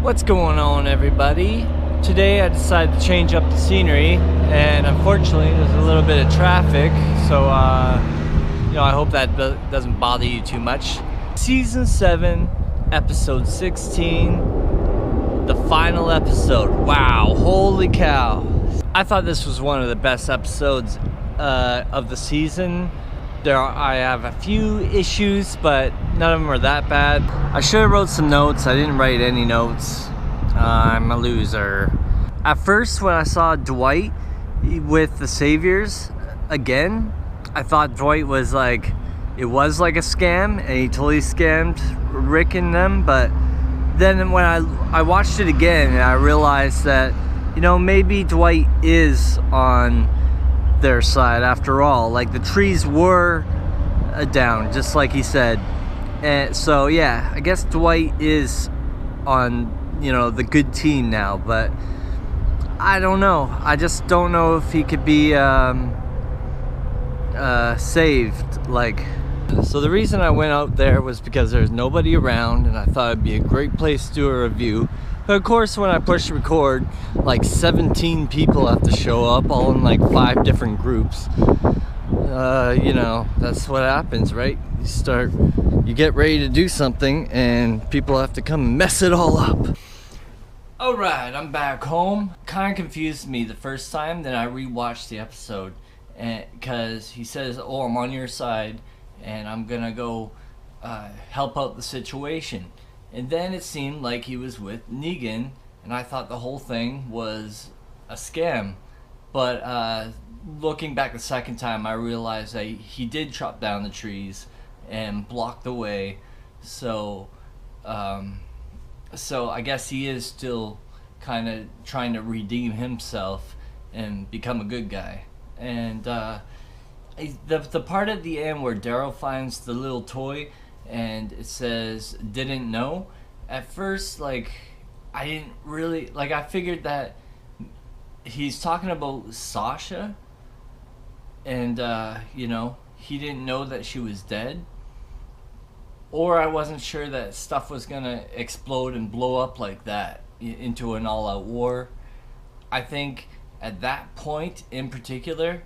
What's going on, everybody? Today I decided to change up the scenery, and unfortunately there's a little bit of traffic, so I hope that doesn't bother you too much. Season 7, episode 16, the final episode. Wow, holy cow. I thought this was one of the best episodes of the season. I have a few issues, but none of them are that bad. I should have wrote some notes. I didn't write any notes. I'm a loser. At first, when I saw Dwight with the Saviors again, I thought Dwight was like, it was like a scam, and he totally scammed Rick and them. But then when I watched it again, and I realized that, maybe Dwight is on their side after all. Like, the trees were down, just like he said. And so yeah, I guess Dwight is on the good team now, but I don't know. I just don't know if he could be saved. So the reason I went out there was because there's nobody around, and I thought it'd be a great place to do a review. But of course, when I push record, 17 people have to show up, all in 5 different groups. That's what happens, right? You get ready to do something, and people have to come and mess it all up. Alright, I'm back home. Kind of confused me the first time, then I rewatched the episode, because he says, I'm on your side, and I'm gonna go help out the situation. And then it seemed like he was with Negan, and I thought the whole thing was a scam. But looking back the second time, I realized that he did chop down the trees and block the way. So I guess he is still kind of trying to redeem himself and become a good guy. And the part at the end where Daryl finds the little toy and it says didn't know, at first I didn't really I figured that he's talking about Sasha, and he didn't know that she was dead, or I wasn't sure that stuff was gonna explode and blow up like that into an all-out war. I think at that point in particular,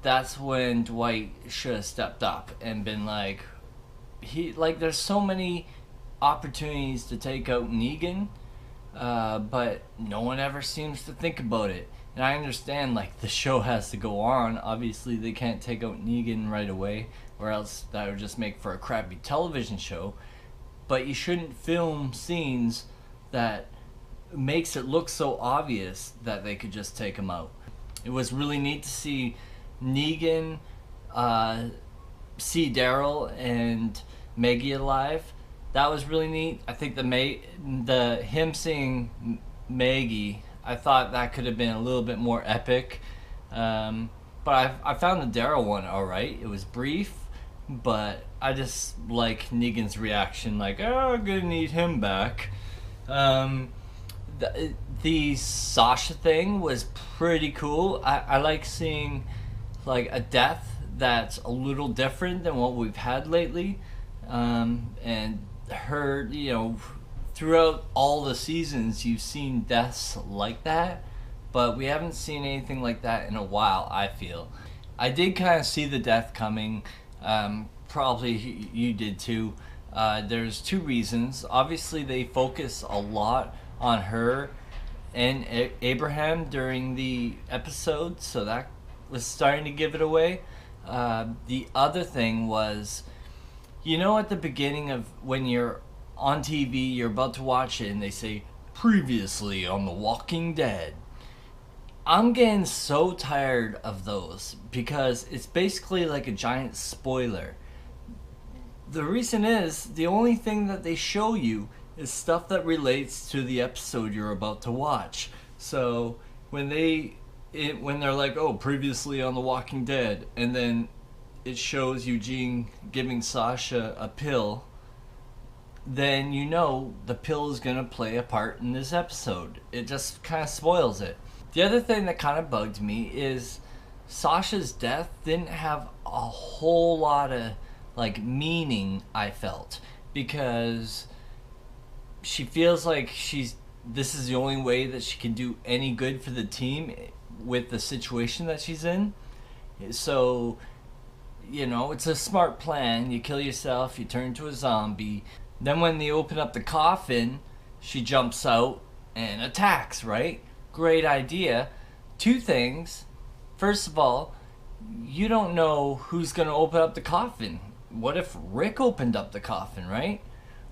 that's when Dwight should have stepped up and been there's so many opportunities to take out Negan, but no one ever seems to think about it. And I understand the show has to go on. Obviously they can't take out Negan right away, or else that would just make for a crappy television show. But you shouldn't film scenes that makes it look so obvious that they could just take him out. It was really neat to see Negan see Daryl and Maggie alive. That was really neat. I think him seeing Maggie, I thought that could have been a little bit more epic. But I found the Daryl one alright. It was brief, but I just like Negan's reaction, I'm gonna need him back. The Sasha thing was pretty cool. I like seeing a death that's a little different than what we've had lately. And her, throughout all the seasons you've seen deaths like that, but we haven't seen anything like that in a while, I feel. I did kind of see the death coming. Probably you did too. There's 2 reasons. Obviously they focus a lot on her and Abraham during the episode, so that was starting to give it away. The other thing was, at the beginning of when you're on TV, you're about to watch it, and they say, previously on The Walking Dead. I'm getting so tired of those, because it's basically like a giant spoiler. The reason is, the only thing that they show you is stuff that relates to the episode you're about to watch. So when they're like, previously on The Walking Dead, and then it shows Eugene giving Sasha a pill, then the pill is going to play a part in this episode. It just kind of spoils it. The other thing that kind of bugged me is Sasha's death didn't have a whole lot of meaning, I felt, because she feels like she's this is the only way that she can do any good for the team with the situation that she's in. So, it's a smart plan. You kill yourself, you turn into a zombie. Then when they open up the coffin, she jumps out and attacks, right? Great idea. Two things. First of all, you don't know who's going to open up the coffin. What if Rick opened up the coffin, right?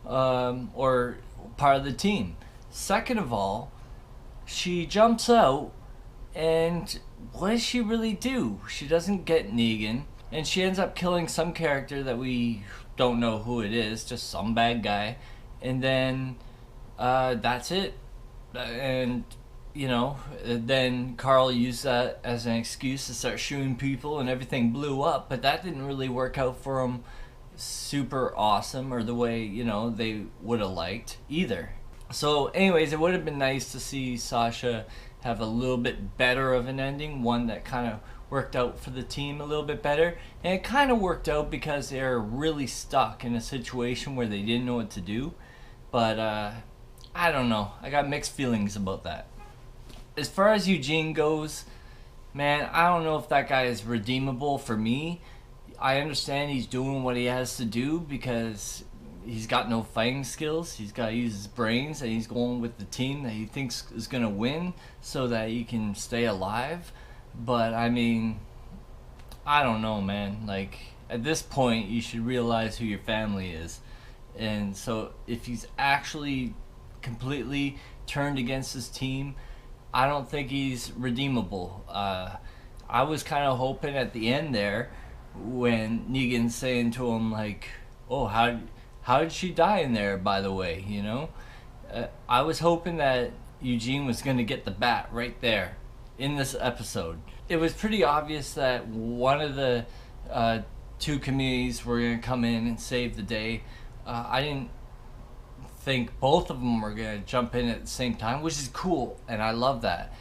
Or part of the team. Second of all, she jumps out, and what does she really do? She doesn't get Negan, and she ends up killing some character that we don't know who it is, just some bad guy, and then that's it. And then Carl used that as an excuse to start shooting people, and everything blew up, but that didn't really work out for him super awesome, or the way they would have liked either. So anyways, it would have been nice to see Sasha have a little bit better of an ending, one that kind of worked out for the team a little bit better. And it kind of worked out because they're really stuck in a situation where they didn't know what to do. But I don't know, I got mixed feelings about that. As far as Eugene goes, man, I don't know if that guy is redeemable for me. I understand he's doing what he has to do because he's got no fighting skills. He's got to use his brains, and he's going with the team that he thinks is going to win so that he can stay alive. But I mean, I don't know, man. Like, at this point, you should realize who your family is. And so if he's actually completely turned against his team, I don't think he's redeemable. I was kind of hoping at the end there, when Negan's saying to him, like, oh, how did she die in there, by the way, I was hoping that Eugene was going to get the bat right there in this episode. It was pretty obvious that one of the two communities were going to come in and save the day. I didn't think both of them were going to jump in at the same time, which is cool, and I love that.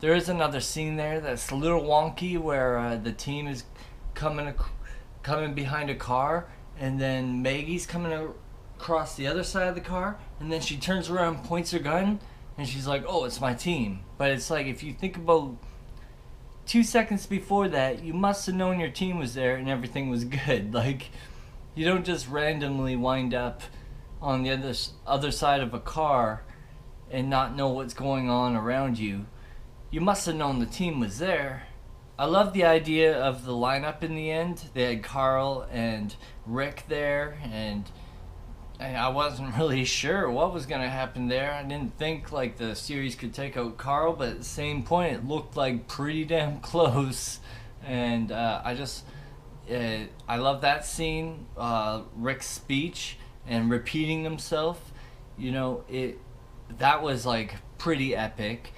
There is another scene there that's a little wonky where the team is coming behind a car, and then Maggie's coming across the other side of the car, and then she turns around and points her gun, and she's like, oh, it's my team. But it's like, if you think about 2 seconds before that, you must have known your team was there and everything was good. Like, you don't just randomly wind up on the other side of a car and not know what's going on around you. You must have known the team was there. I love the idea of the lineup in the end. They had Carl and Rick there, and I wasn't really sure what was going to happen there. I didn't think like the series could take out Carl, but at the same point it looked like pretty damn close. And I love that scene, Rick's speech and repeating himself. That was like pretty epic.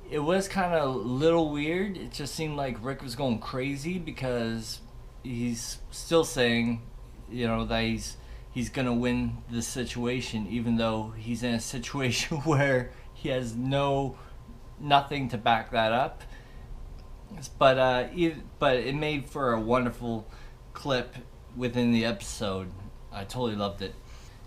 It was kind of a little weird. It just seemed like Rick was going crazy because he's still saying, that he's gonna win this situation, even though he's in a situation where he has nothing to back that up. But it made for a wonderful clip within the episode. I totally loved it.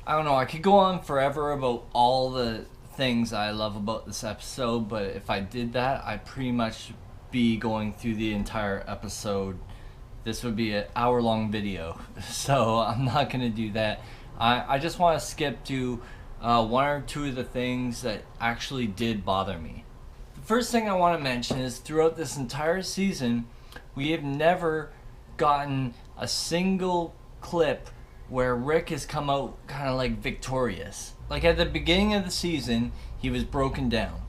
I don't know, I could go on forever about all the things I love about this episode, but if I did that, I'd pretty much be going through the entire episode. This would be an hour-long video, so I'm not going to do that. I just want to skip to one or two of the things that actually did bother me. The first thing I want to mention is throughout this entire season, we have never gotten a single clip where Rick has come out kind of like victorious. Like at the beginning of the season, he was broken down.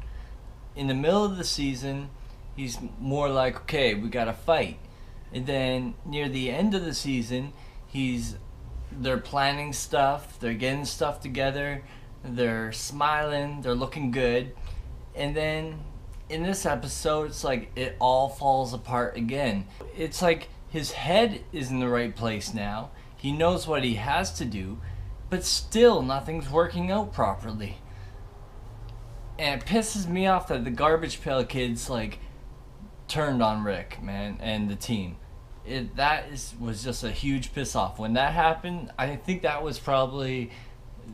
In the middle of the season, he's more like, okay, we gotta fight. And then near the end of the season, they're planning stuff, they're getting stuff together, they're smiling, they're looking good. And then in this episode, it's like it all falls apart again. It's like his head is in the right place now. He knows what he has to do, but still nothing's working out properly. And it pisses me off that the Garbage Pail Kids like turned on Rick, man, and the team. Was just a huge piss off. When that happened, I think that was probably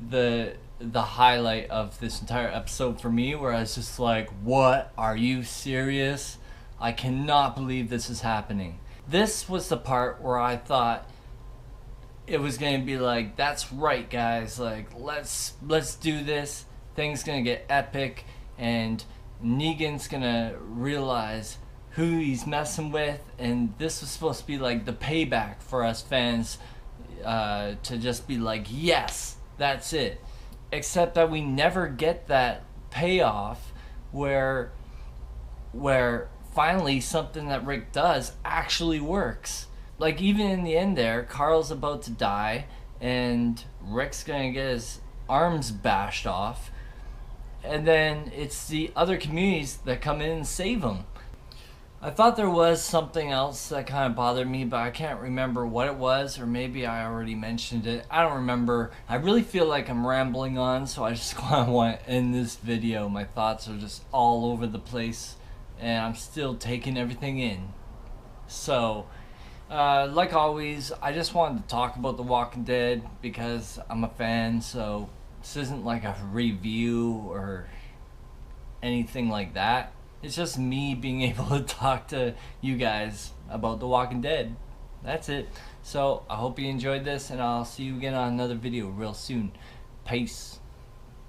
the the highlight of this entire episode for me, where I was just like, what? Are you serious? I cannot believe this is happening. This was the part where I thought it was going to be like, that's right, guys, like, let's do this. Things going to get epic, and Negan's going to realize who he's messing with, and this was supposed to be like the payback for us fans, to just be like, yes, that's it. Except that we never get that payoff where finally something that Rick does actually works. Like, even in the end there, Carl's about to die and Rick's gonna get his arms bashed off, and then it's the other communities that come in and save him. I thought there was something else that kind of bothered me, but I can't remember what it was, or maybe I already mentioned it. I don't remember. I really feel like I'm rambling on, so I just kind of want to end this video. My thoughts are just all over the place, and I'm still taking everything in. So, like always, I just wanted to talk about The Walking Dead because I'm a fan, so this isn't like a review or anything like that. It's just me being able to talk to you guys about The Walking Dead. That's it. So, I hope you enjoyed this, and I'll see you again on another video real soon. Peace.